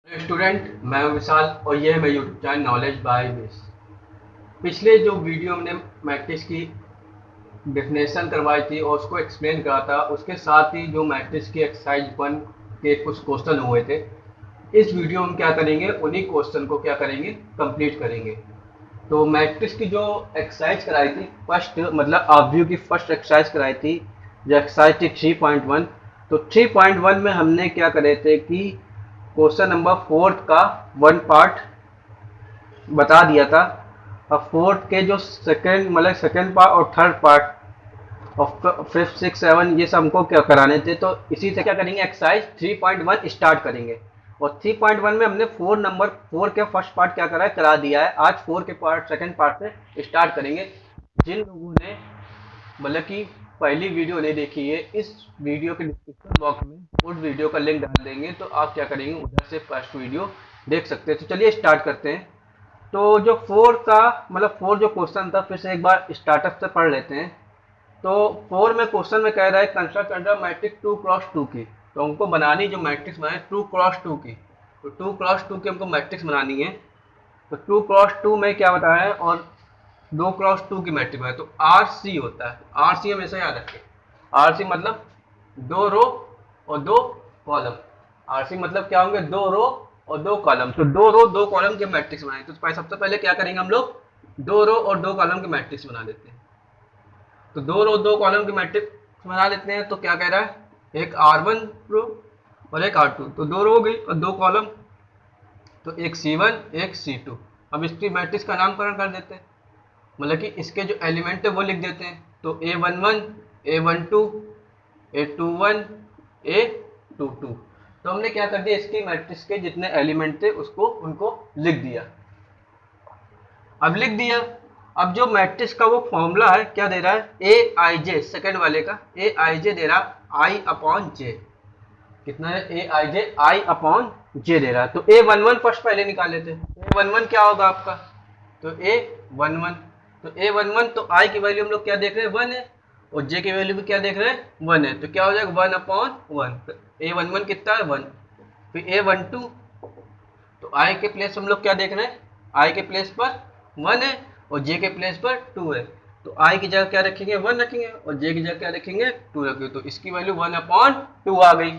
Student, मैं हूं विशाल और ये है मेरा YouTube channel knowledge by wish. पिछले जो वीडियो हमने मैट्रिक्स की डेफिनेशन करवाई थी और उसको एक्सप्लेन करा था, उसके साथ ही जो मैट्रिक्स की एक्सरसाइज 1 के कुछ क्वेश्चन हुए थे, इस वीडियो में क्या करेंगे, उन्हीं क्वेश्चन को क्या करेंगे, कंप्लीट करेंगे। तो मैट्रिक्स की जो एक्सरसाइज कराई थी फर्स्ट, मतलब ऑब्व्यू की फर्स्ट एक्सरसाइज कराई थी, जो एक्सरसाइज थी 3.1। तो 3.1 में हमने क्या करे थे कि क्वेश्चन नंबर 4 का वन पार्ट बता दिया था। अब फोर्थ के जो सेकंड, मतलब सेकंड पार्ट और थर्ड पार्ट और फिफ्थ सिक्स सेवन, ये सब हमको क्या कराने थे। तो इसी से क्या करेंगे, एक्सरसाइज 3.1 स्टार्ट करेंगे। और 3.1 में हमने 4 के फर्स्ट पार्ट क्या करा है, करा दिया है। आज 4 के पार्ट सेकंड पार्ट से स्टार्ट करेंगे। जिन लोगों ने मतलब कि पहली वीडियो नहीं देखी है, इस वीडियो के डिस्क्रिप्शन बॉक्स में उस वीडियो का लिंक डाल देंगे, तो आप क्या करेंगे, उधर से फर्स्ट वीडियो देख सकते हैं। तो चलिए स्टार्ट करते हैं। तो जो फोर का मतलब फोर जो क्वेश्चन था, फिर से एक बार स्टार्टअप से पढ़ लेते हैं। तो फोर में क्वेश्चन में कह रहा है कंस्ट्रक्ट अंडर मैट्रिक्स 2x2 की। तो हमको बनानी जो मैट्रिक्स बनाए 2x2 की। तो 2x2 की हमको मैट्रिक्स बनानी है। तो 2x2 में क्या बताया है, और 2x2 की मैट्रिक्स बनाए तो आर सी होता है। आर सी हमेशा याद रखें। आर सी मतलब 2 रो और 2 कॉलम। आर सी मतलब क्या होंगे, 2 रो और 2 कॉलम। तो 2 रो 2 कॉलम के मैट्रिक्स बनाए। तो सबसे पहले क्या करेंगे हम लोग, 2 रो और 2 कॉलम के मैट्रिक्स बना लेते हैं। तो 2 रो 2 कॉलम की मैट्रिक्स बना लेते हैं। तो क्या कह रहा है, एक R1 रो और एक R2। तो 2 रो हो गई और 2 कॉलम, तो एक C1 एक C2। अब इसकी मैट्रिक्स का नामकरण कर देते हैं, मतलब कि इसके जो एलिमेंट है वो लिख देते हैं। तो A11 A12 A21 A22। तो हमने क्या कर दिया, इसकी मैट्रिक्स के जितने एलिमेंट थे उसको उनको लिख दिया। अब लिख दिया। अब जो मैट्रिक्स का वो फॉर्मूला है, क्या दे रहा है, ए आई जे, सेकेंड वाले का ए आई जे दे रहा आई अपॉन जे। कितना है, ए आई जे आई अपॉन जे दे रहा है। तो A11 फर्स्ट पहले निकाल लेते हैं। A11 क्या होगा आपका, तो A11, तो A11 तो आई की वैल्यू हम लोग क्या देख रहे हैं, 1 है, और जे की वैल्यू भी क्या देख रहे हैं, 1 है। तो क्या हो जाएगा, 1/1। तो A11 कितना है, 1। फिर A12, तो आई के प्लेस हम लोग क्या देख रहे हैं, आई के प्लेस पर 1 है और जे के प्लेस पर 2 है। तो आई की जगह क्या रखेंगे, 1 रखेंगे, और जे की जगह क्या रखेंगे, 2 रखेंगे। तो इसकी वैल्यू 1/2 आ गई।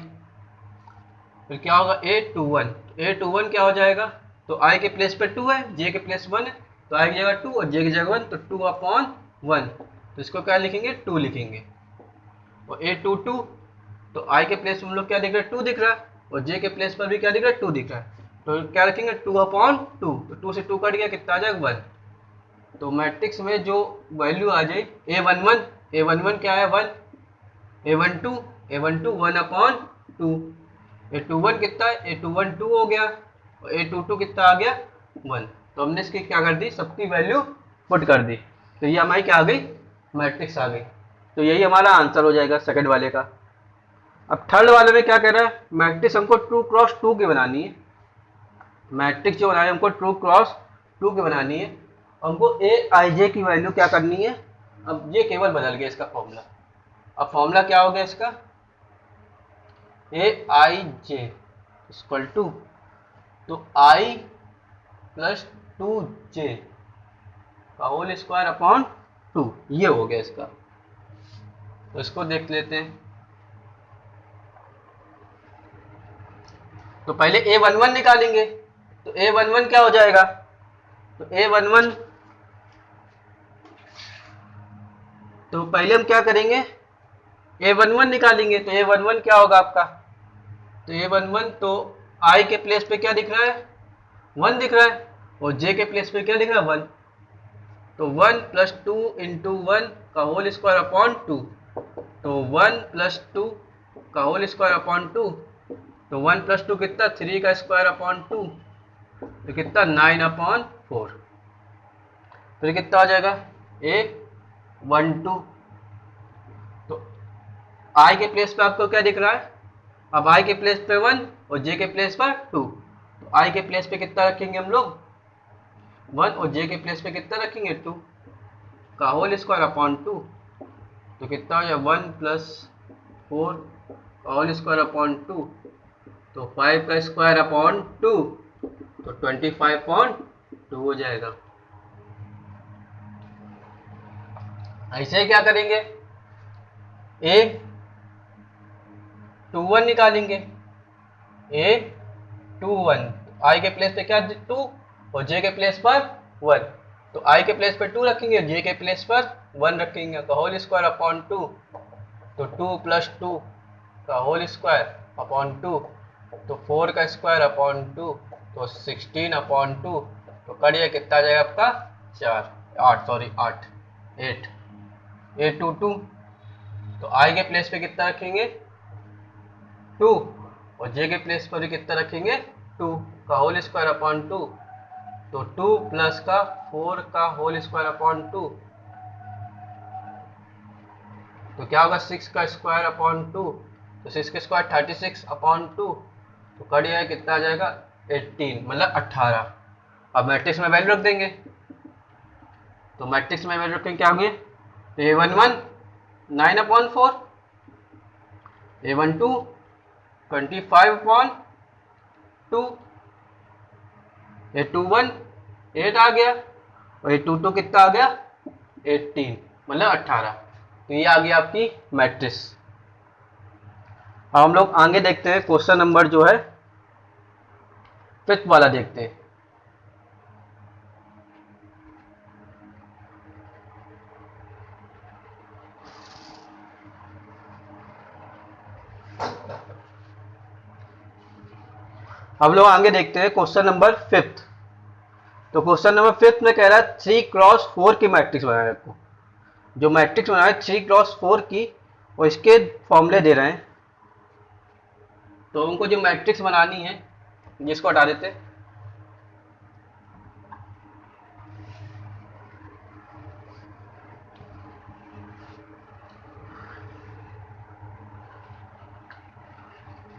फिर क्या होगा, A21। A21 क्या हो जाएगा, तो आई के प्लेस पर 2 है, जे के प्लेस 1 है, तो आई की जगह 2 और जे की जगह 1, तो 2/1। तो इसको क्या लिखेंगे, 2 लिखेंगे। और A22, तो आई के प्लेस में हम लोग क्या दिख रहा है, 2 दिख रहा है, और जे के प्लेस पर भी क्या दिख रहा है, 2 दिख रहा है। तो क्या रखेंगे, 2/2। तो 2 से 2 कट गया, कितना आ जाएगा, 1। तो मैट्रिक्स में जो वैल्यू आ जाए, A11 क्या है, 1। A12 1/2। A21 कितना है, A21 2 हो गया, और A22 कितना आ गया, 1। तो हमने इसकी क्या कर दी, सबकी वैल्यू पुट कर दी। तो ये हमारी क्या आ गई, मैट्रिक्स आ गई। तो यही हमारा आंसर हो जाएगा सेकंड वाले का। अब थर्ड वाले में क्या कह रहा है, मैट्रिक्स हमको 2x2 की बनानी है। मैट्रिक्स जो बनानी है हमको 2x2 की बनानी है। हमको ए आई जे की वैल्यू क्या करनी है। अब ये केवल बदल गया इसका फॉर्मूला। अब फॉर्मूला क्या हो गया इसका, ए आई जे इक्वल टू, तो आई प्लस 2 जे का होल स्क्वायर अपॉन 2, ये हो गया इसका। तो इसको देख लेते हैं। तो पहले A11 निकालेंगे। तो A11 क्या हो जाएगा, तो A11, तो पहले हम क्या करेंगे, A11 निकालेंगे। तो A11 क्या होगा आपका, तो A11 तो I के प्लेस पे क्या दिख रहा है, 1 दिख रहा है, और J के प्लेस पे क्या दिख रहा है, 1। तो 1 प्लस 2 इंटू 1 का होल स्क्वायर अपॉन 2। तो 1 प्लस 2 का होल स्क्वायर अपॉन 2। तो 1 प्लस 2 कितना, 3 का स्क्वायर अपॉन 2, तो कितना 9/4। तो ये कितना आ जाएगा, A12। तो I के प्लेस पे आपको क्या दिख रहा है, अब I के प्लेस पे 1 और J के प्लेस पर 2। तो I के प्लेस पे कितना रखेंगे हम लोग, 1, और J के प्लेस पे कितना रखेंगे, 2 का होल स्क्वायर अपॉन 2। तो कितना हो जाए, 1 प्लस 4 का होल स्क्वायर अपॉन 2, तो 5 का स्क्वायर अपॉन 2 तो 25/2 हो जाएगा। ऐसे ही क्या करेंगे, ए 21 निकालेंगे, ए 21 आई के प्लेस पे क्या 2 और जे के प्लेस पर 1, तो आई के प्लेस पर 2 रखेंगे, जे के प्लेस पर 1 रखेंगे, तो होल स्क्वायर अपॉन 2 तो 2 + 2 का होल स्क्वायर अपॉन 2 तो 4 का स्क्वायर अपॉन 2 तो 16/2 तो करिए कितना आ जाएगा आपका 8 8 तो आई के प्लेस पे कितना रखेंगे 2 और जे के प्लेस पर भी कितना रखेंगे 2 का होल स्क्वायर अपॉन 2 तो 2 प्लस का 4 का होल स्क्वायर अपॉन 2 तो क्या होगा 6 का स्क्वायर अपॉन 2 तो 6 का स्क्वायर 36/2 तो कट जाएगा कितना आ जाएगा 18 मतलब 18। अब मैट्रिक्स में वैल्यू रख देंगे, तो मैट्रिक्स में वैल्यू रखेंगे क्या होंगे A11 9/4 A12 25/2 A21 8 आ गया और A22 कितना आ गया 18 मतलब 18। तो ये आ गया आपकी मैट्रिक्स। अब हम लोग आगे देखते हैं क्वेश्चन नंबर जो है 5th वाला देखते हैं। हम लोग आगे देखते हैं क्वेश्चन नंबर 5th। तो क्वेश्चन नंबर 5th में कह रहा है 3x4 की मैट्रिक्स बनाना है आपको। जो मैट्रिक्स बनाना है 3x4 की और इसके फॉर्मूले दे रहे हैं, तो उनको जो मैट्रिक्स बनानी है जिसको हटा देते हैं।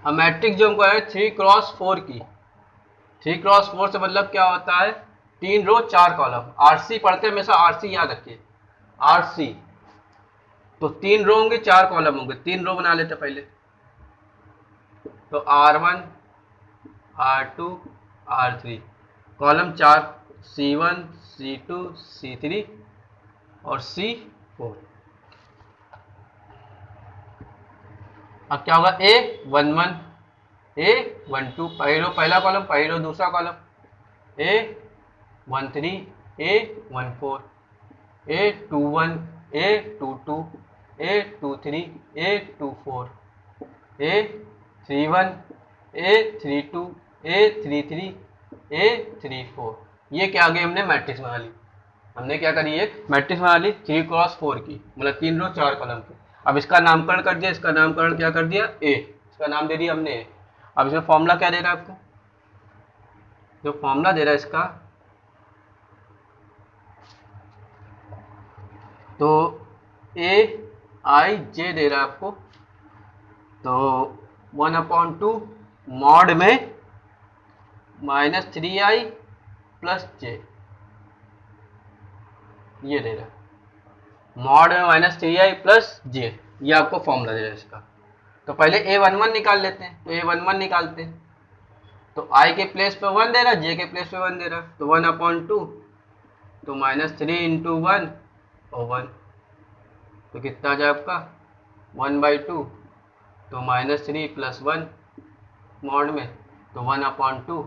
अब मैट्रिक्स जो हमको है 3x4 की, 3x4 से मतलब क्या होता है 3 रो 4 कॉलम। आरसी पढ़ते हैं हमेशा, आरसी याद रखिए, आरसी तो 3 रो होंगे 4 कॉलम होंगे। 3 रो बना लेते पहले, तो R1 R2 R3 column 4 C1 C2 C3 और C4। अब क्या होगा A11 A12 पहला कॉलम, पहला दूसरा column, A13 A14 A21 A22 A23 A24 A31 A32 A33 A34। ये क्या आ गई हमने मैट्रिक्स बना ली। हमने क्या करी एक मैट्रिक्स बना ली 3x4 की, मतलब 3 रो 4 कॉलम की। अब इसका नामकरण कर दिया, इसका नामकरण क्या कर दिया ए, इसका नाम दे दिया हमने ए। अब इसमें फॉर्मूला क्या दे रहा है आपको, जो फॉर्मूला दे रहा है इसका, तो AIJ दे रहा है आपको, तो 1/2 मॉड में -3i + j, ये दे रहा है मॉड में -3i + j, ये आपको फॉर्मूला दे रहा है इसका। तो पहले A11 निकाल लेते हैं, तो A11 निकालते हैं, तो i के प्लेस पे 1 दे रहा है, j के प्लेस पे 1 दे रहा है, तो 1/2 तो -3 × 1 और 1 तो कितना आ जाए आपका 1/2 तो -3 + 1 मॉड में तो 1/2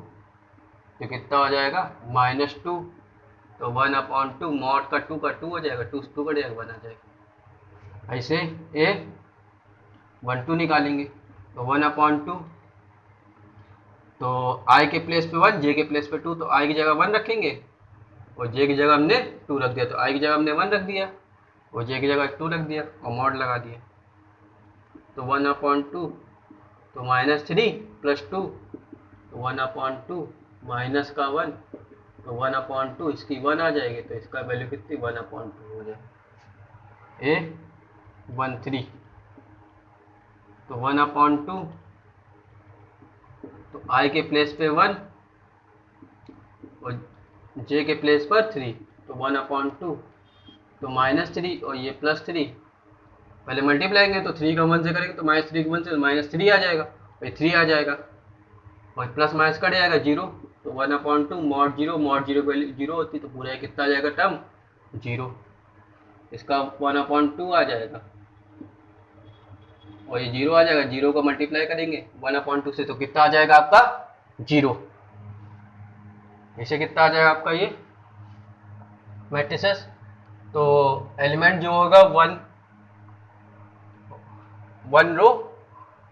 तो कितना हो जाएगा -2 तो 1/2 मॉड का 2 का 2 हो जाएगा, 2 2 का जाएगा 1 आ जाएगा। ऐसे A12 निकालेंगे, तो 1/2 तो i के प्लेस पे 1 j के प्लेस पे 2, तो i की जगह 1 रखेंगे और j की जगह हमने 2 रख दिया, तो i की जगह हमने 1 रख दिया और j की जगह 2 रख दिया और मॉड लगा दिया, तो 1/2 तो -3 + 2 तो 1/2 माइनस का 1 तो 1/2 इसकी 1 आ जाएगी, तो इसका वैल्यू कितनी 1/2 हो जाएगा A13 तो 1/2 तो i के प्लेस पे 1 और j के प्लेस पर 3 तो 1/2 तो -3 और ये +3 पहले मल्टीप्लाई करेंगे तो 3 का 1 से करेंगे तो -3 का 1 से -3 आ जाएगा, और 3 आ जाएगा और प्लस माइनस कट जाएगा जीरो, तो 1/2 मॉड जीरो की वैल्यू जीरो होती, तो पूरा कितना आ जाएगा टर्म जीरो, इसका 1/2 आ जाएगा और ये जीरो आ जाएगा, जीरो को मल्टीप्लाई करेंगे 1/2 से तो कितना आ जाएगा आपका जीरो, इसे कितना आ जाएगा आपका ये मैट्रिसेस। तो एलिमेंट जो होगा वन रो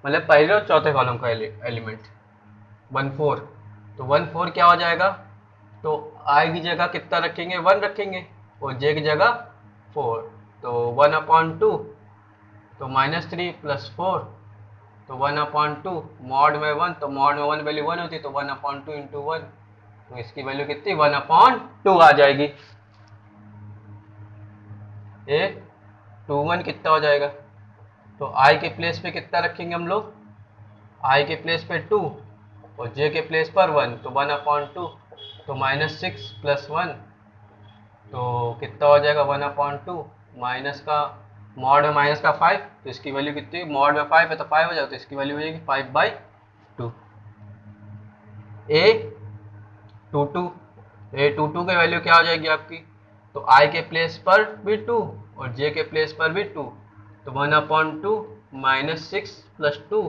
मतलब पहले और चौथे कॉलम का एलिमेंट 1 4, तो 1 4 क्या हो जाएगा, तो आई की जगह कितना रखेंगे 1 रखेंगे और जे की जगह 4, तो 1/2 तो -3 + 4, तो 1/2 मॉड में 1, तो मॉड में 1 वैल्यू 1 होती, तो 1/2 इंटू 1, तो इसकी वैल्यू कितनी 1/2 आ जाएगी। ये 2 1 कितना हो जाएगा, तो आई के प्लेस पे कितना रखेंगे हम लोग, आई के प्लेस पे 2 और जे के प्लेस पर 1, तो 1/2 तो -6 + 1, तो कितना हो जाएगा 1/2 माइनस का मॉड में माइनस का 5, तो इसकी वैल्यू कितनी, मॉड में 5 है तो 5 हो जाएगा, तो इसकी वैल्यू हो जाएगी 5/2। A22 की वैल्यू क्या हो जाएगी आपकी, तो आई के प्लेस पर भी 2 और जे के प्लेस पर भी 2, तो 1/2 -6 + 2,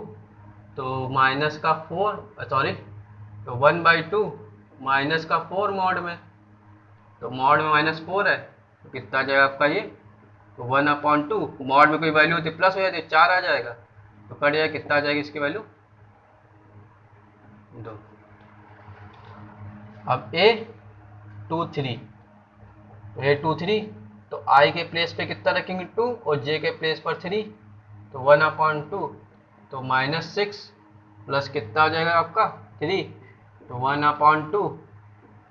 तो माइनस का 4 सॉरी, तो 1/2 माइनस का 4 मॉड में, तो मॉड में -4 है, तो कितना आ जाएगा आपका ये, तो 1/2 मॉड में कोई वैल्यू होती प्लस हो जाती 4 आ जाएगा, तो कट जाएगा, कितना आ जाएगी इसकी वैल्यू 2। अब A23 तो आई के प्लेस पे कितना रखेंगे 2 और जे के प्लेस पर 3, तो 1/2 तो -6 प्लस कितना आ जाएगा आपका 3, तो 1/2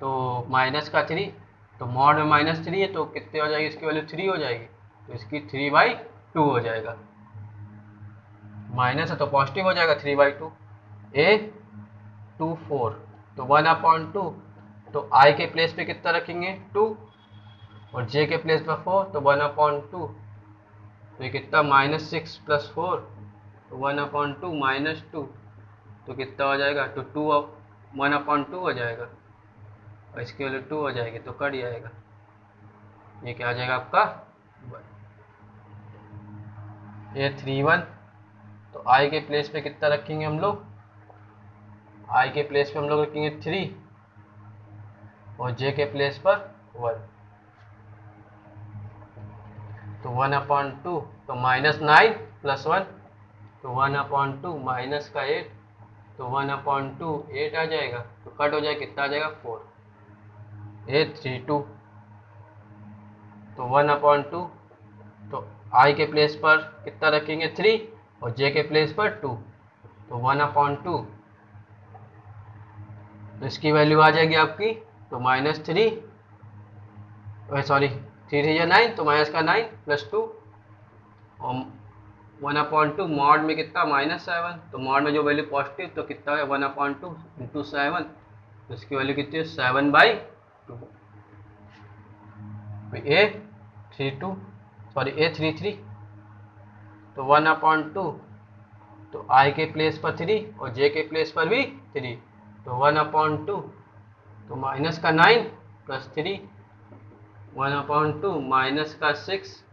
तो माइनस का 3, तो मॉड में -3 है तो कितने हो जाएगी इसकी वैल्यू 3 हो जाएगी, तो इसकी 3/2 हो जाएगा, माइनस है तो पॉजिटिव हो जाएगा 3/2। A24 तो 1/2 तो आई के प्लेस पे कितना रखेंगे 2 और जे के प्लेस पर 4, तो 1/2 तो ये कितना -6 + 4, तो 1/2 -2, तो कितना हो जाएगा, तो 1/2 हो जाएगा और इसकी वैल्यू 2 हो जाएगी, तो कट जाएगा, ये क्या आ जाएगा आपका A31 तो आई के प्लेस पे कितना रखेंगे हम लोग, आई के प्लेस पे हम लोग रखेंगे 3 और जे के प्लेस पर 1, तो 1/2 तो -9 + 1, तो 1/2 माइनस का 8, तो 1/2 8 आ जाएगा, तो कट हो जाएगा, कितना आ जाएगा 4। A32 तो 1/2 तो आई के प्लेस पर कितना रखेंगे 3 और जे के प्लेस पर 2, तो 1/2 तो इसकी वैल्यू आ जाएगी आपकी, तो -3 सॉरी 3 3 9, तो माइनस का 9 + 2 और 1/2 मॉड में कितना -7, तो मॉड में जो वैल्यू पॉजिटिव तो कितना है 1/2 इंटू 7, तो इसकी वैल्यू कितनी है 7/2। A33 तो 1/2 तो आई के प्लेस पर 3 और जे के प्लेस पर भी 3, तो 1/2 तो माइनस का 9 + 3, 1/2 माइनस का 6,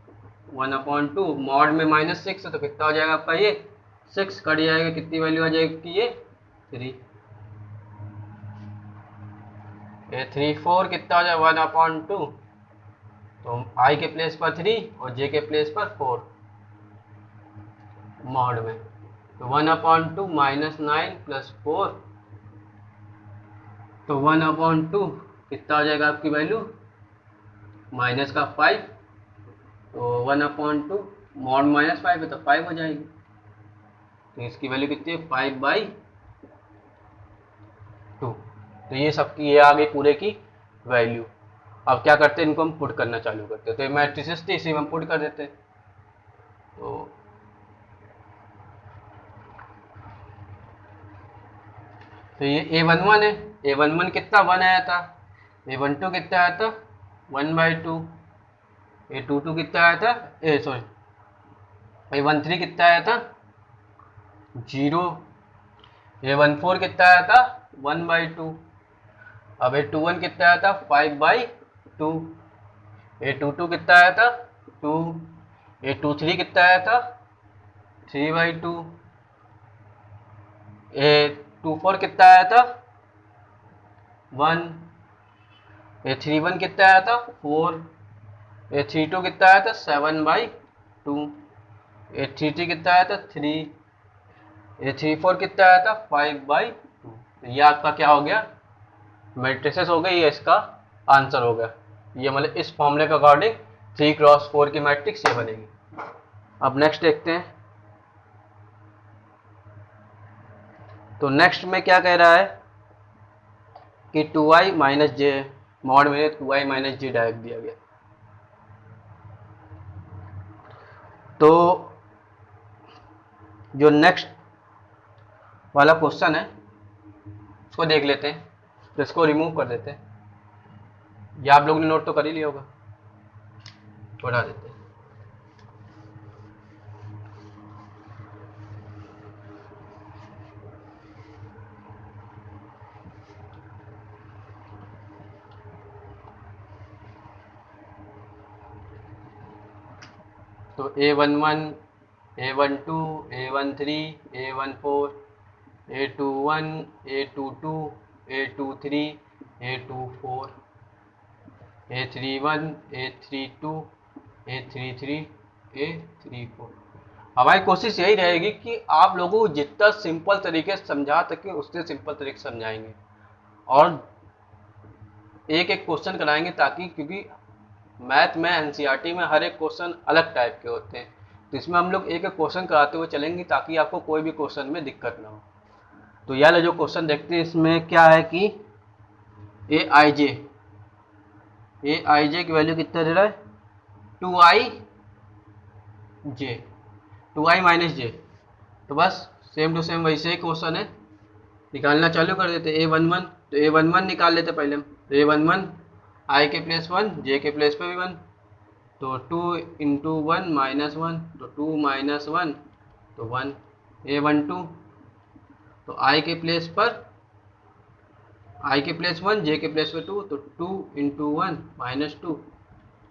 1/2 मॉड में -6 है तो कितना हो जाएगा आपका ये 6, कट जाएगा, कितनी वैल्यू आ जाएगी ये 3। A34 कितना हो जाएगा 1/2 तो आई के प्लेस पर 3 और जे के प्लेस पर 4 मॉड में, तो 1/2 -9 + 4, तो 1/2 कितना हो जाएगा आपकी वैल्यू माइनस का 5, तो 1/2 मॉड -5 है तो 5 हो जाएगी, तो इसकी वैल्यू कितनी है 5/2। तो ये सबकी ये आ गई पूरे की वैल्यू। अब क्या करते हैं, इनको हम पुट करना चालू करते हैं, तो ये मैट्रिसेस थी इसी में हम पुट कर देते हैं। तो ये A11 है, A11 कितना 1 आया था, A12 कितना आया था 1/2, A22 कितना आया था A13 कितना आया था 0, A14 कितना आया था 1/2। अब A21 कितना आया था 5/2। A22 कितना आया था 2। A23 कितना आया था 3/2। A24 कितना आया था 1। A31 कितना आया था 4। A32 कितना आया था 7/2। A33 कितना आया था 3। A34 कितना आया था 5/2। तो ये आपका क्या हो गया, मैट्रिसेस हो गई, ये इसका आंसर हो गया। ये मतलब इस फॉर्मूले के अकॉर्डिंग 3x4 की मैट्रिक्स ये बनेगी। अब नेक्स्ट देखते हैं। तो नेक्स्ट में क्या कह रहा है कि 2i माइनस जे मॉड में 2i माइनस जे डायरेक्ट दिया गया। तो जो नेक्स्ट वाला क्वेश्चन है उसको देख लेते हैं, तो इसको रिमूव कर देते हैं। या आप लोगों ने नोट तो कर ही लिया होगा, बढ़ा देते हैं। तो A11, A12, A13, A14, A21, A22, A23, A24, A31, A32, A33, A34। हमारी कोशिश यही रहेगी कि आप लोगों को जितना सिंपल तरीके से समझा सके उससे सिंपल तरीके से समझाएंगे, और एक एक क्वेश्चन कराएंगे, ताकि क्योंकि मैथ में एनसीईआरटी में हर एक क्वेश्चन अलग टाइप के होते हैं, तो इसमें हम लोग एक एक क्वेश्चन कराते हुए चलेंगे ताकि आपको कोई भी क्वेश्चन में दिक्कत ना हो। तो यार जो क्वेश्चन देखते हैं इसमें क्या है कि ए आई जे की वैल्यू कितना दे रहा है 2i जे 2i माइनस जे। तो बस सेम टू सेम वैसे ही क्वेश्चन है, निकालना चालू कर देते। A11 तो A11 निकाल लेते पहले हम। तो A11 आई के प्लेस 1 जे के प्लेस पे भी 1, तो 2 इंटू 1 माइनस 1, तो 2 माइनस 1 तो 1। A12 तो आई के प्लेस 1 जे के प्लेस पे 2, तो 2 इंटू 1 माइनस 2,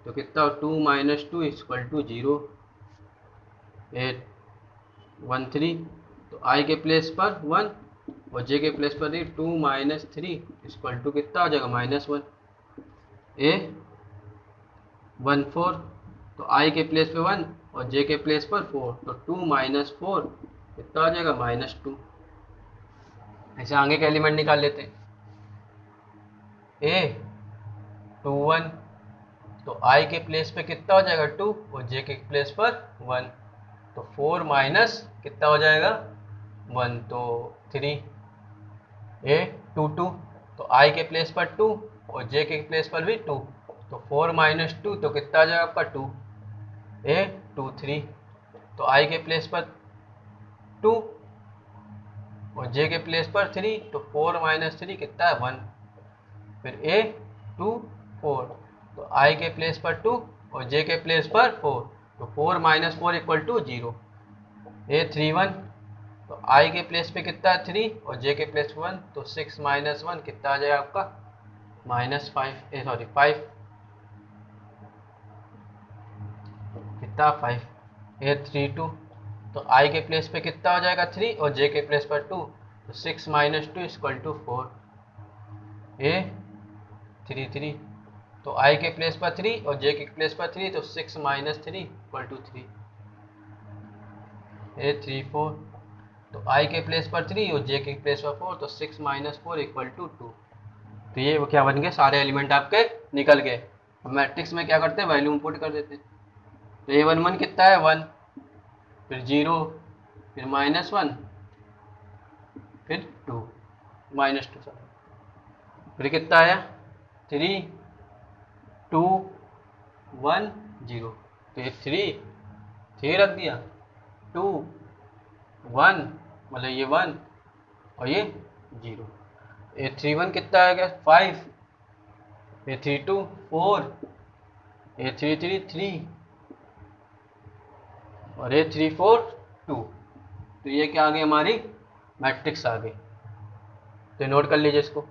तो कितना 2 माइनस 2 इक्वल टू 0। A13 तो आई के प्लेस पर 1 और जे के प्लेस पर 2 माइनस 3 इक्वल टू कितना आ जाएगा -1। A14 तो आई के प्लेस पे 1 और जे के प्लेस पर 4, तो 2 माइनस 4 कितना आ जाएगा -2। ऐसे आगे के एलिमेंट निकाल लेते हैं। A21 तो आई के प्लेस पे कितना हो जाएगा 2 और जे के प्लेस पर 1, तो 4 माइनस कितना हो जाएगा 1, तो 3। A22 तो आई के प्लेस पर 2 और जे के प्लेस पर भी 2, तो 4 माइनस 2 तो कितना आ जाएगा आपका 2। A23 तो आई के प्लेस पर 2 और जे के प्लेस पर 3, तो 4 माइनस 3 कितना है 1। फिर A24 तो आई के प्लेस पर 2 और जे के प्लेस पर 4, तो 4 माइनस 4 इक्वल टू 0। A31 तो आई के प्लेस पे कितना है 3 और जे के प्लेस 1, तो 6 माइनस 1 कितना आ जाएगा आपका -5 कितना 5। A32 तो आई के प्लेस पे कितना हो जाएगा 3 और जे के प्लेस पर 2, तो 6 माइनस 2 इक्वल टू 4। A33 तो आई के प्लेस पर 3 और जे के प्लेस पर 3, तो 6 माइनस 3 इक्वल टू 3। A34 तो आई के प्लेस पर 3 और जे के प्लेस पर 4, तो 6 माइनस 4 इक्वल टू 2। तो ये क्या बन गए, सारे एलिमेंट आपके निकल गए। मैट्रिक्स में क्या करते हैं, वैल्यू इंपुट कर देते हैं। तो A11 कितना है 1, फिर 0, फिर -1, फिर 2 -2 फिर कितना आया 3 2 1 0, तो ये 3 रख दिया, 2 1 मतलब ये 1 और ये 0। A31 कितना आएगा 5, A32 4, A33 3 और A34 2। तो ये क्या आ गई हमारी मैट्रिक्स आ गई। तो नोट कर लीजिए इसको।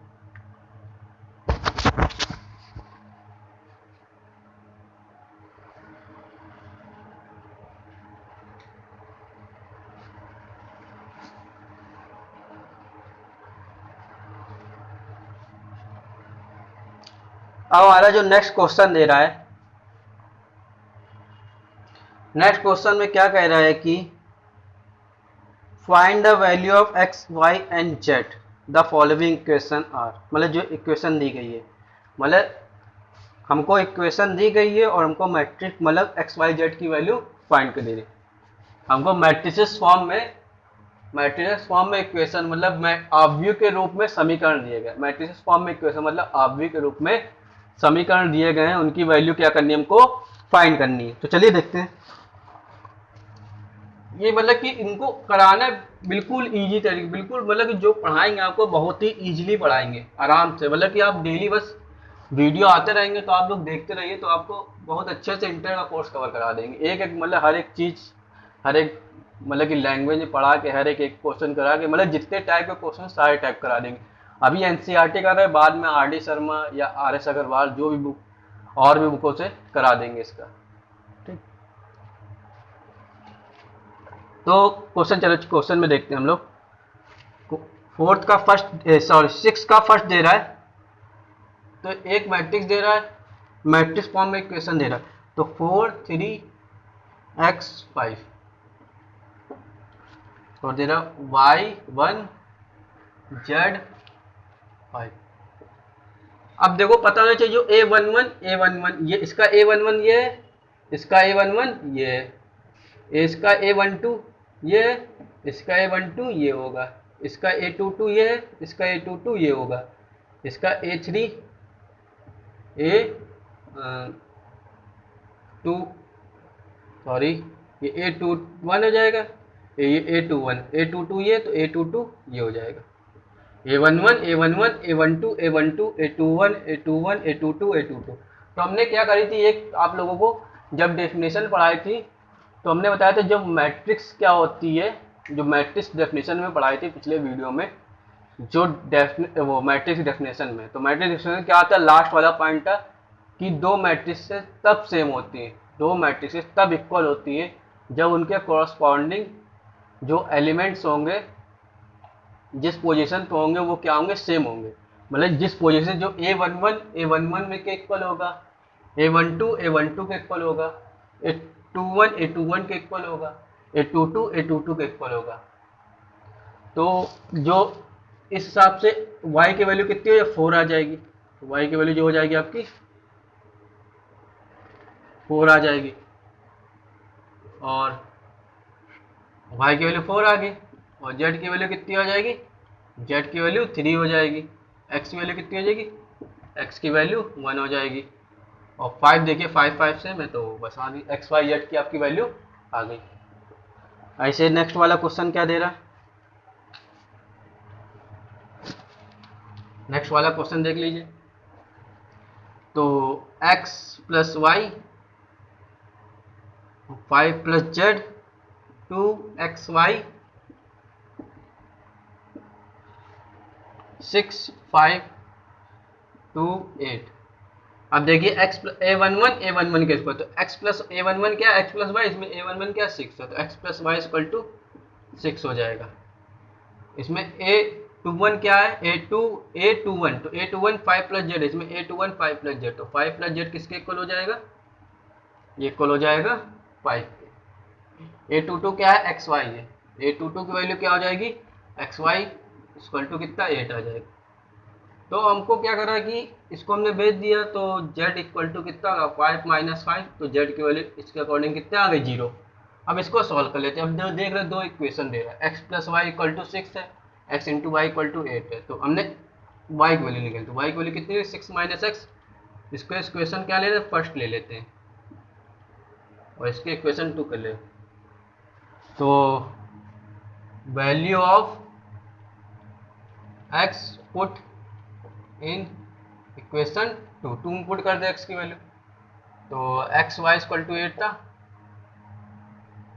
अब हमारा जो नेक्स्ट क्वेश्चन दे रहा है, नेक्स्ट क्वेश्चन में क्या कह रहा है कि find the value of x y and z the following equation are. मतलब जो इक्वेशन दी गई है, मतलब हमको इक्वेशन दी गई है और हमको मैट्रिक्स मतलब एक्स वाई जेड की वैल्यू फाइंड कर दे रही है। हमको मैट्रिसेस फॉर्म में इक्वेशन मतलब मैं आव्यूह के रूप में समीकरण दिए गए। मैट्रिसेस फॉर्म में इक्वेशन मतलब आव्यूह के रूप में समीकरण दिए गए हैं, उनकी वैल्यू क्या करनी है, हमको फाइंड करनी है। तो चलिए देखते हैं। ये मतलब कि इनको कराना बिल्कुल इजी तरीके, बिल्कुल मतलब कि जो पढ़ाएंगे आपको बहुत ही इजीली पढ़ाएंगे, आराम से। मतलब कि आप डेली बस वीडियो आते रहेंगे तो आप लोग देखते रहिए, तो आपको बहुत अच्छे से इंटर का कोर्स कवर करा देंगे। एक एक मतलब हर एक चीज़, हर एक मतलब कि लैंग्वेज में पढ़ा के, हर एक एक क्वेश्चन करा के, मतलब जितने टाइप के क्वेश्चन सारे टाइप करा देंगे। अभी एनसीईआरटी कर रहे हैं, बाद में आर डी शर्मा या आर एस अग्रवाल जो भी बुक और भी बुकों से करा देंगे इसका। ठीक, तो क्वेश्चन, चलो क्वेश्चन में देखते हैं हम लोग। फोर्थ का फर्स्ट, सॉरी सिक्स का फर्स्ट दे रहा है, तो एक मैट्रिक्स दे रहा है, मैट्रिक्स फॉर्म में इक्वेशन दे रहा है। तो 4 3 x 5 और दे रहा y1 z 5। अब देखो पता होना चाहिए जो a11 ये इसका a11 ये है, इसका a11 ये है, इसका a12 ये है, इसका a12 ये होगा, इसका a22 ये है, इसका a22 ये होगा, इसका a3 a2 सॉरी ये a21 हो जाएगा, ये a21 a22 ये, तो a22 ये हो जाएगा। a11 a11 a12 a12 a21 a21 a22 a22। तो हमने क्या करी थी, एक आप लोगों को जब डेफिनेशन पढ़ाई थी तो हमने बताया था जब मैट्रिक्स क्या होती है, जो मैट्रिक्स डेफिनेशन में पढ़ाई थी पिछले वीडियो में, जो वो मैट्रिक्स डेफिनेशन में, तो मैट्रिक्स डेफिनेशन क्या आता है, लास्ट वाला पॉइंट था कि दो मैट्रिक्सेस तब सेम होती हैं, दो मैट्रिक्सेस तब इक्वल होती है जब उनके कॉरस्पॉन्डिंग जो एलिमेंट्स होंगे, जिस पोजीशन पे होंगे वो क्या होंगे, सेम होंगे। मतलब जिस पोजीशन जो a11 में के इक्वल होगा, a12 के इक्वल होगा, a21 के इक्वल होगा, a22 के इक्वल होगा। तो जो इस हिसाब से y की वैल्यू कितनी हो, 4 आ जाएगी। तो y की वैल्यू जो हो जाएगी आपकी 4 आ जाएगी, और y की वैल्यू 4 आ गई, और z की वैल्यू कितनी हो जाएगी, z की वैल्यू 3 हो जाएगी, x की वैल्यू कितनी हो जाएगी, x की वैल्यू 1 हो जाएगी, और 5 देखिए 5 5 से मैं तो बस आ गई, एक्स वाई जेड की आपकी वैल्यू आ गई। ऐसे नेक्स्ट वाला क्वेश्चन क्या दे रहा है, नेक्स्ट वाला क्वेश्चन देख लीजिए। तो x plus y 5 plus z 2xy 6 5 2 8। अब देखिए x a11 के स्क्वायर, तो x प्लस a11 क्या है, x प्लस वाई, इसमें a11 क्या है 6 है, तो x plus y equal to 6 हो जाएगा। इसमें a21 क्या है, a21, तो a21 5 प्लस जेड, इसमें a21 5 प्लस जेड, तो 5 प्लस जेड किसके इक्वल हो जाएगा, ये इक्वल हो जाएगा 5 के। a22 क्या है, xy है, a22 की वैल्यू क्या हो जाएगी, xy इक्वल टू कितना 8 आ जाएगा। तो हमको क्या करा कि इसको हमने भेज दिया, तो z इक्वल टू कितना होगा 5 माइनस 5, तो z की वैल्यू इसके अकॉर्डिंग कितने आ गई 0। अब इसको सॉल्व कर लेते हैं। अब देख रहे दो इक्वेशन दे रहा है, x plus y equal to 6 है, x into y equal to 8 है, तो हमने y की वैल्यू निकाली, तो y की वैल्यू कितनी है 6 माइनस एक्स। इसको इक्वेशन क्या ले रहे हैं, फर्स्ट ले लेते हैं, और इसके इक्वेशन 2 कर ले। तो value of x put in equation 2 put कर दे x की वैल्यू, तो एक्स वाई इक्वल टू 8 था,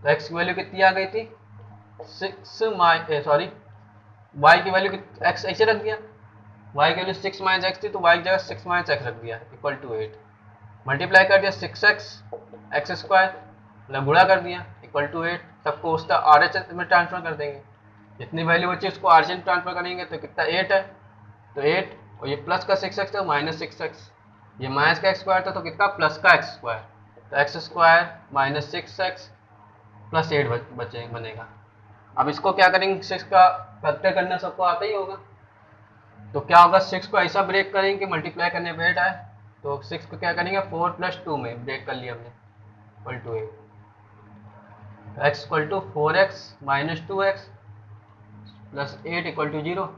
तो x की वैल्यू कितनी आ गई थी 6 सॉरी y की वैल्यू x ऐसे रख दिया, y की वैल्यू 6 माइनस एक्स थी तो y की जगह 6 माइनस एक्स रख दिया इक्वल टू 8, मल्टीप्लाई कर दिया 6x एक्स स्क्वायर मतलब गुणा कर दिया इक्वल टू 8, सबको उसका आर एच में ट्रांसफर कर देंगे, जितनी वैल्यू बची उसको आर एच में ट्रांसफर करेंगे तो कितना 8 है, तो 8 और ये प्लस का 6x था माइनस 6x, ये माइनस का एक्स स्क्वायर था तो कितना प्लस का एक्स स्क्वायर, तो x square minus 6x plus 8 बचे बनेगा। अब इसको क्या करेंगे, 6 का फैक्टर करना सबको आता ही होगा, तो क्या होगा 6 को ऐसा ब्रेक करेंगे कि मल्टीप्लाई करने पे 8 आए, तो 6 को क्या करेंगे 4 प्लस 2 में ब्रेक कर लिया हमने इक्वल टू 8, तो x equal to 4x minus 2x plus 8 equal to 0,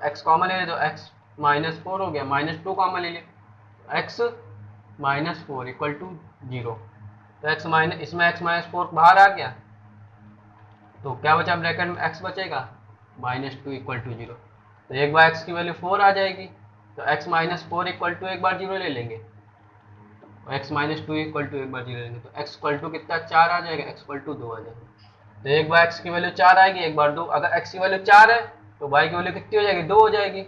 x common ले तो x माइनस 4 हो गया, माइनस 2 कॉमन ले लिया x माइनस 4 इक्वल टू 0, तो x माइनस इसमें x माइनस 4 बाहर आ गया, तो क्या बचा ब्रैकेट में x बचेगा माइनस 2 इक्वल टू 0, तो एक बार x की वैल्यू 4 आ जाएगी तो x माइनस 4 इक्वल टू एक बार 0 ले लेंगे, x माइनस 2 इक्वल टू एक बार 0 लेंगे तो x इक्वल टू कितना 4 आ जाएगा, x इक्वल टू 2 आ जाएगा, तो एक बार x की वैल्यू 4 आएगी एक बार 2, अगर x की वैल्यू 4 है तो y की वैल्यू कितनी हो जाएगी 2 हो जाएगी,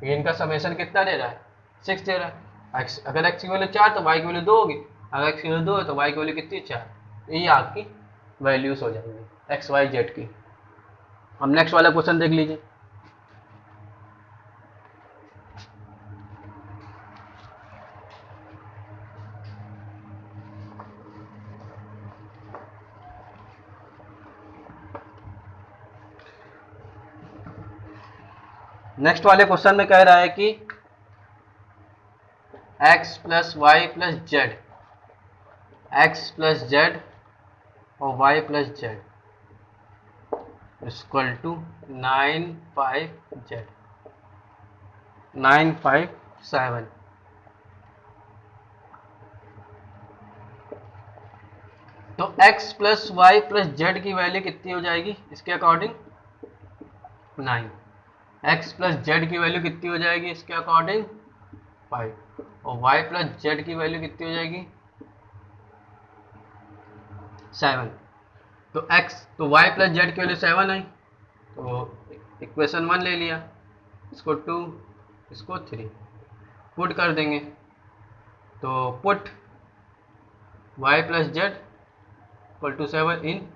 इनका समेशन कितना दे रहा है 6 दे रहा है, अगर x की वैल्यू 4 तो y की वैल्यू 2 होगी, अगर x की वैल्यू 2 है तो y की वैल्यू कितनी 4, तो ये आपकी वैल्यूज हो जाएंगी x y z की। हम नेक्स्ट वाला क्वेश्चन देख लीजिए। नेक्स्ट वाले क्वेश्चन में कह रहा है कि x plus y plus z, x plus z और y plus z equal to 957, तो x plus y plus z की वैल्यू कितनी हो जाएगी इसके अकॉर्डिंग 9, x प्लस जेड की वैल्यू कितनी हो जाएगी इसके अकॉर्डिंग 5, और y प्लस जेड की वैल्यू कितनी हो जाएगी 7, तो y प्लस जेड की वैल्यू 7 आई, तो इक्वेशन 1 ले लिया, इसको 2 इसको 3 पुट कर देंगे, तो put y plus z equal to 7 in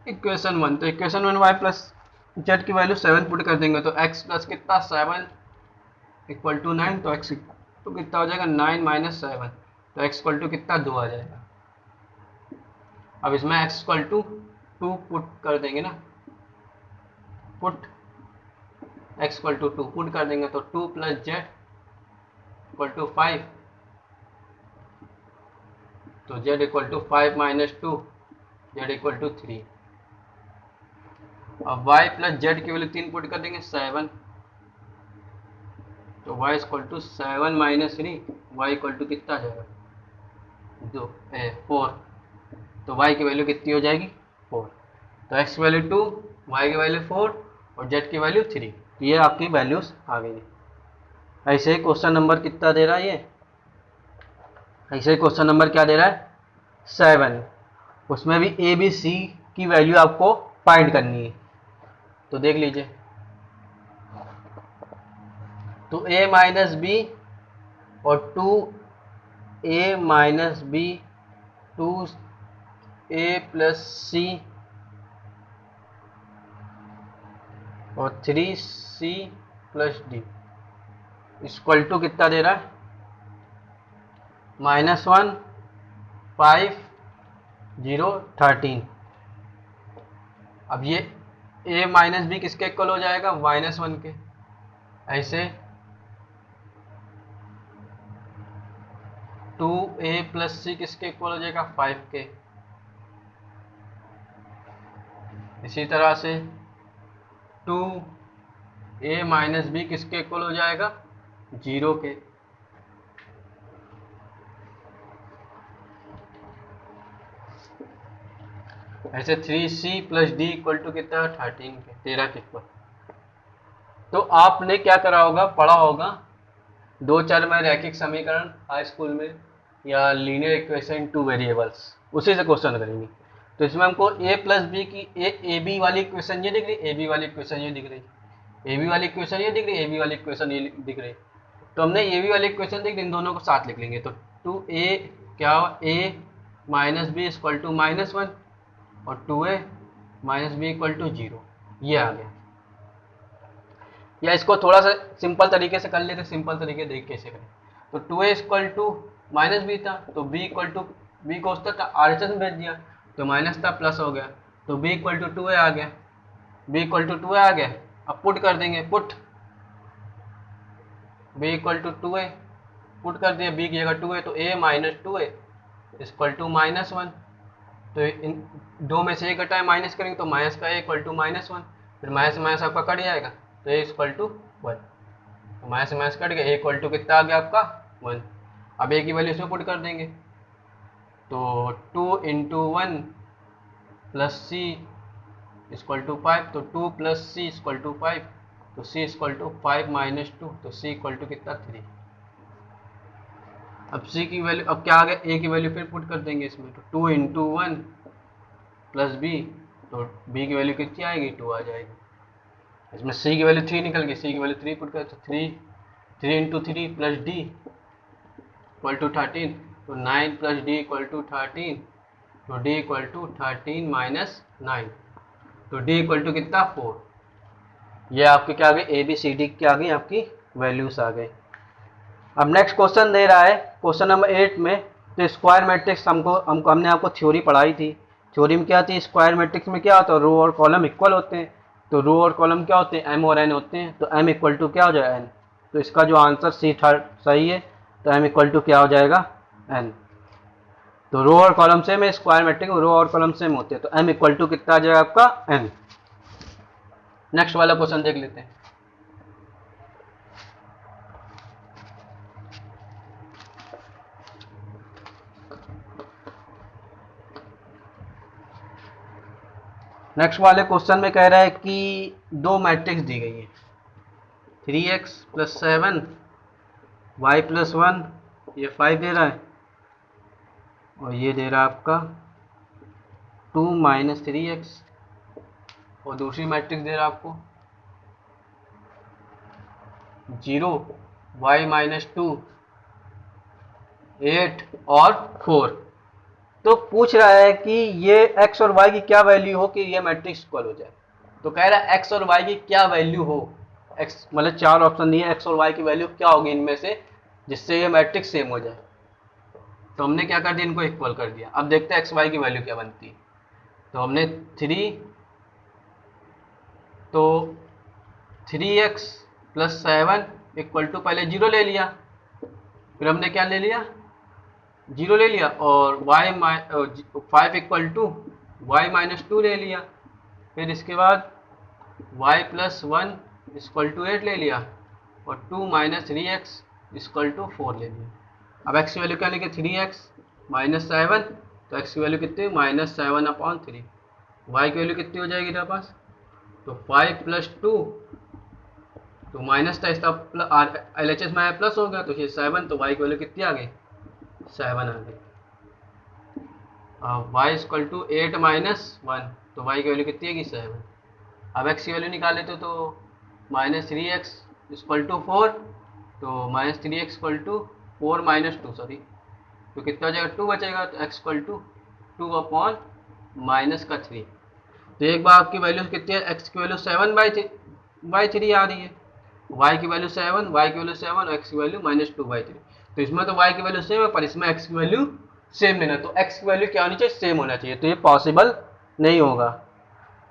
equation 1, तो इक्वेशन 1 y प्लस जेड की वैल्यू 7 पुट कर देंगे, तो x प्लस कितना 7 इक्वल टू 9, तो x तो कितना हो जाएगा 9 माइनस 7, तो x इक्वल टू कितना 2 आ जाएगा। अब इसमें x इक्वल टू 2 पुट कर देंगे ना, put x equal to 2 put कर देंगे, तो 2 प्लस जेड इक्वल टू 5, तो z equal to 5 minus 2 z equal to 3, अब y प्लस जेड की वैल्यू 3 पुट कर देंगे 7, तो y equal to 7 minus 3, y equal to कितना आ जाएगा 4, तो y की वैल्यू कितनी हो जाएगी 4, तो x की वैल्यू 2, y की वैल्यू 4 और z की वैल्यू 3, तो ये आपकी वैल्यूज आ गई। ऐसे ही क्वेश्चन नंबर कितना दे रहा है ये, ऐसे ही क्वेश्चन नंबर क्या दे रहा है 7, उसमें भी a b c की वैल्यू आपको फाइंड करनी है, तो देख लीजिए, तो a माइनस बी और 2a minus B 2a plus सी और 3c plus D equal to कितना दे रहा है -1 5 0 13, अब ये a माइनस बी किसके इक्वल हो जाएगा -1 के, ऐसे 2a प्लस सी किसके इक्वल हो जाएगा 5 के, इसी तरह से 2a माइनस बी किसके इक्वल हो जाएगा 0 के, ऐसे 3c plus D equal to कितना 13 के 13 के इक्वल। तो आपने क्या करा होगा, पढ़ा होगा 2 चर में रैखिक समीकरण हाई स्कूल में, या लीनियर इक्वेशन 2 वेरिएबल्स, उसी से क्वेश्चन करेंगे। तो इसमें हमको a प्लस बी की ए बी वाली इक्वेशन ये दिख रही, ए बी वाली इक्वेशन ये दिख रही, ए बी वाली इक्वेशन ये दिख रही, ए बी वाली इक्वेशन ये दिख रही। तो हमने ए बी वाली इक्वेशन दिख रही, इन दोनों को साथ लिख लेंगे। तो 2a क्या a minus b equal to -1 और 2a minus b equal to 0, ये आ गया। या इसको थोड़ा सा सिंपल तरीके से कर लेते, सिंपल तरीके देख कैसे करें। तो 2a equal to minus B था, तो b इक्वल टू बी को उस तक RHS में भेज दिया, तो माइनस था प्लस हो गया, तो b इक्वल टू 2a आ गया, b इक्वल टू 2a आ गया। अब पुट कर देंगे, put b equal to 2a, put कर दिया b की जगह 2a, तो a minus 2a equal to -1। तो इन दो में से एक घटाए माइनस करेंगे तो माइनस का a इक्वल टू -1, फिर माइनस माइनस आपका कट जाएगा, तो a इक्वल टू 1, तो माइनस माइनस कट गया, a इक्वल टू कितना आ गया आपका 1। अब a की वैल्यू इसमें पुट कर देंगे, तो 2 into 1 plus c equal to 5, तो 2 प्लस सी इक्वल टू 5, तो c इक्वल टू 5 माइनस 2, तो c इक्वल टू कितना 3। अब c की वैल्यू, अब क्या आ गया, a की वैल्यू फिर पुट कर देंगे इसमें, तो 2 इंटू 1 प्लस b, तो b की वैल्यू कितनी आएगी 2 आ जाएगी। इसमें c की वैल्यू 3 निकल गई, c की वैल्यू 3 पुट कर, तो 3 into 3 plus d equal to 13, तो 9 प्लस d इक्वल टू 13, तो d इक्वल टू 13 माइनस 9, तो d इक्वल टू कितना 4। ये आपके क्या आ गई, ए बी सी डी क्या आ गई आपकी वैल्यूज आ गई। अब नेक्स्ट क्वेश्चन दे रहा है क्वेश्चन नंबर 8 में, तो स्क्वायर मैट्रिक्स हमने आपको थ्योरी पढ़ाई थी। थ्योरी में क्या थी, स्क्वायर मैट्रिक्स में क्या होता है, रो और कॉलम इक्वल होते हैं, तो रो और कॉलम क्या होते हैं, m और n होते हैं, तो m इक्वल टू क्या हो जाएगा n। तो इसका जो आंसर सी था सही है, तो m इक्वल टू क्या हो जाएगा n। तो रो और कॉलम सेम है, स्क्वायर मैट्रिक्स रो और कॉलम सेम होते हैं, तो m इक्वल टू कितना आ जाएगा आपका n। नेक्स्ट वाला क्वेश्चन देख लेते हैं। नेक्स्ट वाले क्वेश्चन में कह रहा है कि दो मैट्रिक्स दी गई है, 3x प्लस 7 y प्लस 1, ये 5 दे रहा है, और ये दे रहा है आपका 2 माइनस 3x, और दूसरी मैट्रिक्स दे रहा है आपको 0 y माइनस 2 8 और 4। तो पूछ रहा है कि ये x और y की क्या वैल्यू हो कि ये मैट्रिक्स इक्वल हो जाए। तो कह रहा है x और y की क्या वैल्यू हो, x मतलब 4 ऑप्शन दिए, x और y की वैल्यू क्या होगी इनमें से जिससे ये मैट्रिक्स सेम हो जाए। तो हमने क्या कर दिया, इनको इक्वल कर दिया। अब देखते हैं x y की वैल्यू क्या बनती है। तो हमने 3x प्लस 7 इक्वल टू पहले 0 ले लिया, फिर हमने क्या ले लिया 0 ले लिया, और 5 इक्वल टू वाई माइनस 2 ले लिया, फिर इसके बाद y प्लस 1 इक्वल टू 8 ले लिया, और 2 माइनस 3x इक्वल टू 4 ले लिया। अब x की वैल्यू क्या लेंगे 3x माइनस 7, तो x की वैल्यू कितनी -7/3, y की वैल्यू कितनी हो जाएगी मेरे पास, तो 5 प्लस 2, तो माइनस था इसका LHS में प्लस हो गया, तो ये 7, तो y की वैल्यू कितनी आ गई 7 आ गई। y इक्वल टू 8 माइनस 1, तो y की वैल्यू कितनी आएगी 7। अब x की वैल्यू निकाल लेते तो -3x इक्वल टू 4, तो -3x equal to 4 minus 2 sorry, तो कितना हो जाएगा 2 बचेगा, तो x इक्वल टू 2 माइनस का 3। तो एक बार आपकी वैल्यू कितनी है, x की वैल्यू 7/3 आ रही है, y की वैल्यू 7, y की वैल्यू 7 और x की वैल्यू -2/3। तो इसमें तो y की वैल्यू सेम है, पर इसमें x की वैल्यू सेम लेना, तो x की वैल्यू क्या होनी चाहिए, सेम होना चाहिए। तो ये पॉसिबल नहीं होगा,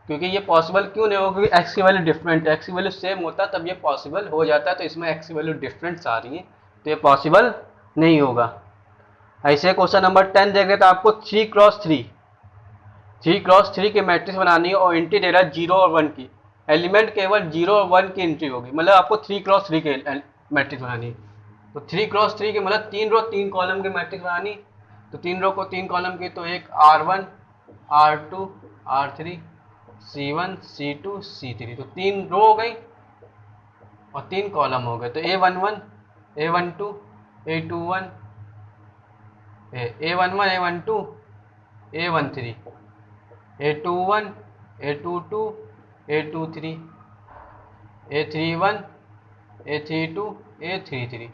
क्योंकि ये पॉसिबल क्यों नहीं होगा, क्योंकि x की वैल्यू डिफरेंट है, x की वैल्यू सेम होता तब ये पॉसिबल हो जाता है, तो इसमें x की वैल्यू डिफरेंट आ रही है, तो ये पॉसिबल नहीं होगा। ऐसे क्वेश्चन नंबर 10 देख रहे तो आपको 3x3 के मैट्रिक्स बनानी है, और एंट्री दे रहा है 0 और 1 की, एलिमेंट केवल 0 और 1 की एंट्री होगी, मतलब आपको 3x3 के मैट्रिक्स बनानी है। तो 3x3 के मतलब 3 रो 3 कॉलम के मैट्रिक्स बनानी, तो 3 रो को 3 कॉलम की, तो एक R1 R2 R3 C1 C2 C3, तो 3 रो हो गई और 3 कॉलम हो गए, तो A11 A12 A21 A11 A12 A13, A21, A22, A23, A31, A32, A33।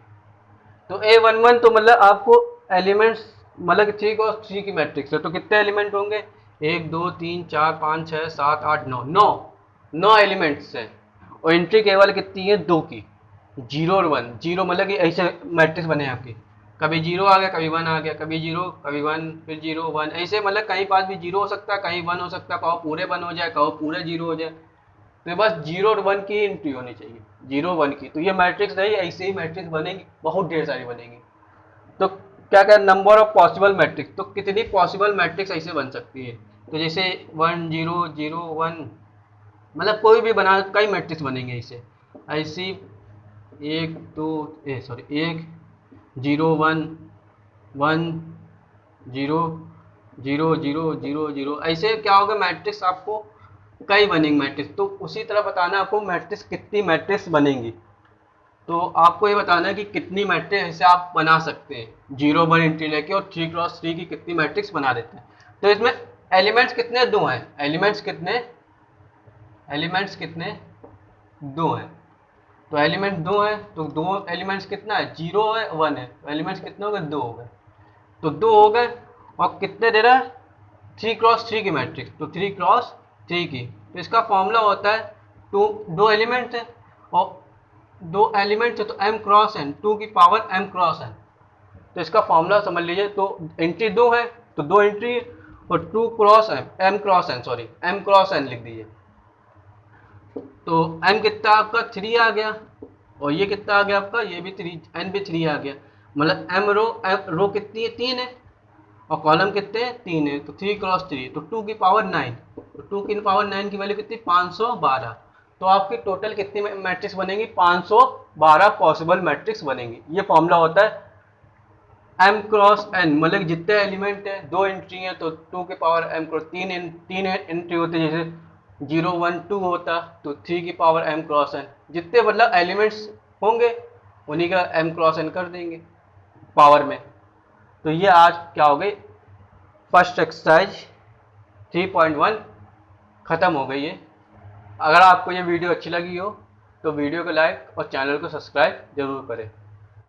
तो A11 तो मतलब आपको एलिमेंट्स मतलब 3 क्रॉस 3 की मैट्रिक्स है, तो कितने एलिमेंट होंगे? 1 2 3 4 5 6 7 8 9, 9 एलिमेंट्स हैं। और एंट्री केवल कितनी है? 2 की, 0 और 1। जीरो मतलब कि ऐसे मैट्रिक्स बने आपकी, कभी 0 आ गया, कभी 1 आ गया, कभी 0 कभी 1 फिर 0 1, ऐसे मतलब कहीं पास भी 0 हो सकता है, कहीं 1 हो सकता है, कहो पूरे 1 हो जाए, कहो पूरे 0 हो जाए। तो बस 0 और 1 की एंट्री होनी चाहिए, 0 1 की। तो ये मैट्रिक्स नहीं, ऐसे ही मैट्रिक्स बनेगी, बहुत ढेर सारी बनेगी। तो क्या क्या नंबर ऑफ पॉसिबल मैट्रिक्स, तो कितनी पॉसिबल मैट्रिक्स ऐसे बन सकती है? तो जैसे 1 0 0 1, मतलब कोई भी बना, कई मैट्रिक्स बनेंगे ऐसे ऐसी। 1 2 1 0 1 0 0 0 0 0 ऐसे क्या होगा, मैट्रिक्स आपको कई बनेंगे मैट्रिक्स। तो उसी तरह बताना आपको मैट्रिक्स कितनी मैट्रिक्स बनेंगी। तो आपको ये बताना है कि कितनी मैट्रिक्स ऐसे आप बना सकते हैं, 0 1 एंट्री लेके, और 3 क्रॉस 3 की कितनी मैट्रिक्स बना देते हैं। तो इसमें एलिमेंट्स कितने? 2 हैं। एलिमेंट्स कितने? 2 हैं। तो एलिमेंट 2 है, तो 2 एलिमेंट्स कितना है? 0 है 1 है, तो एलिमेंट्स कितने हो गए? 2 हो गए। तो 2 हो गए, और कितने दे रहा है? 3 क्रॉस 3 की मैट्रिक्स, तो 3 क्रॉस 3 की। तो इसका फॉर्मूला होता है, टू, 2 एलिमेंट है और 2 एलिमेंट है, तो m क्रॉस n, 2 की पावर m क्रॉस n। तो इसका फॉर्मूला समझ लीजिए। तो एंट्री 2 है, तो 2 एंट्री, और 2 cross m cross n, sorry m cross n लिख दीजिए। तो m कितना आपका? 3 आ गया, और ये कितना आ गया आपका? ये भी 3, n भी 3 आ गया। मतलब रो कितनी है? 3 है, और कॉलम कितने हैं? 3 है। तो 3 क्रॉस 3, तो 2 की पावर 9, तो 2 की पावर 9 की वैल्यू कितनी? 512। तो आपकी टोटल कितनी मैट्रिक्स बनेंगी? 512 पॉसिबल मैट्रिक्स बनेंगी। ये फॉर्मूला होता है m क्रॉस n, मतलब जितने एलिमेंट है, 2 एंट्री है, तो 2 की पावर m क्रॉस, 3 एंट्री होते, जैसे 0 1 2 होता, तो 3 की पावर m क्रॉस n। जितने मतलब एलिमेंट्स होंगे, उन्हीं का m क्रॉस n कर देंगे पावर में। तो ये आज क्या हो गई, फर्स्ट एक्सरसाइज 3.1 खत्म हो गई है। अगर आपको ये वीडियो अच्छी लगी हो, तो वीडियो को लाइक और चैनल को सब्सक्राइब जरूर करें।